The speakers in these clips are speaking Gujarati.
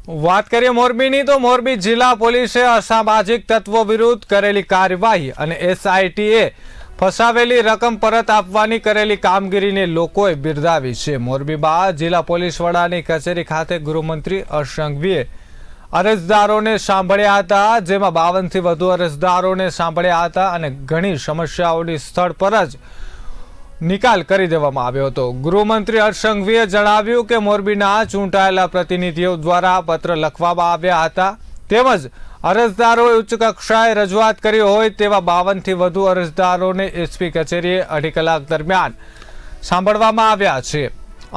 વાત કરીએ મોરબીની તો મોરબી જિલ્લા પોલીસે અસામાજિક તત્વો વિરુદ્ધ કરેલી કાર્યવાહી અને એસઆઈટીએ ફસાવેલી રકમ પરત આપવાની કરેલી કામગીરીને લોકોએ બિરદાવી છે। મોરબીમાં જિલ્લા પોલીસ વડાની કચેરી ખાતે ગૃહમંત્રી હર્ષ સંઘવીએ અરજદારોને સાંભળ્યા હતા, જેમાં 52થી વધુ અરજદારોને સાંભળ્યા હતા અને ઘણી સમસ્યાઓની સ્થળ પર જ નિકાલ કરી દેવામાં આવ્યો હતો। ગૃહમંત્રી હર્ષ સંઘવીએ જણાવ્યું કે મોરબીના ચૂંટાયેલા પ્રતિનિધિઓ દ્વારા પત્ર લખવામાં આવ્યા હતા, તેમજ અરજદારોએ ઉચ્ચ કક્ષાએ રજૂઆત કરી હોય તેવા 52થી વધુ અરજદારોને એસપી કચેરીએ 2.5 કલાક દરમિયાન સાંભળવામાં આવ્યા છે।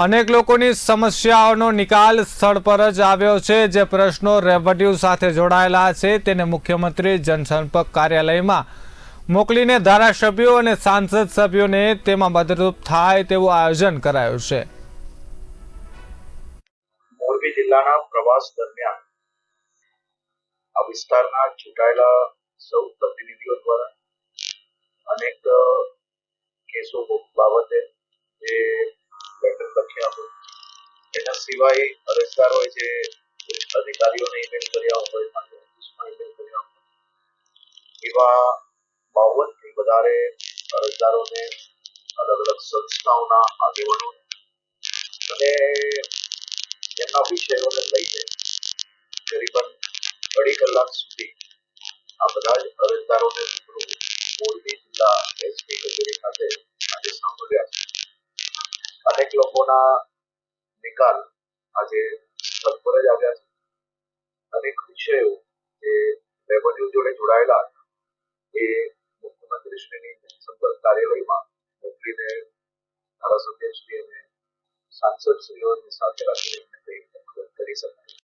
અનેક લોકોની સમસ્યાઓનો નિકાલ સ્થળ પર જ આવ્યો છે। જે પ્રશ્નો રેવન્યુ સાથે જોડાયેલા છે તેને મુખ્યમંત્રી જનસંપર્ક કાર્યાલયમાં મોકલીને ધારાસભ્યો અને સાંસદ સભ્યોને તેમાં મદદરૂપ થાય તેવું આયોજન કરાયું છે। મોરબી જિલ્લાના પ્રવાસ દરમિયાન આ વિસ્તારના ચૂંટાયેલા સૌ પ્રતિનિધિઓ દ્વારા અનેક કેસો બાબતે જે લેટર લખ્યા હોય, એના સિવાય અરજદારોએ જે અધિકારીઓને ઈમેલ કર્યા હોય, ઓફિસમાં ઈમેલ કર્યા હોય, એવા 52 થી વધારે અરજદારોને અલગ અલગ સંસ્થાઓના આગેવાનો અને તેમના વિષયોને લઈને કરીબન 2.5 કલાક સુધી આ બધા જ અરજદારોને મોરબી જિલ્લા એસપી કચેરી ખાતે આજે સાંભળ્યા છે। અનેક લોકોના નિકાલ આજે સ્થળ પર જ આવ્યા છે। અનેક વિષયો જે રેવન્યુ જોડે જોડાયેલા એ મુખ્યમંત્રીશ્રીની જનસંપર્ક કાર્યાલયમાં મોકલીને ધારાસભ્યશ્રી અને સાંસદશ્રીઓની સાથે રાખીને કરી શકાય।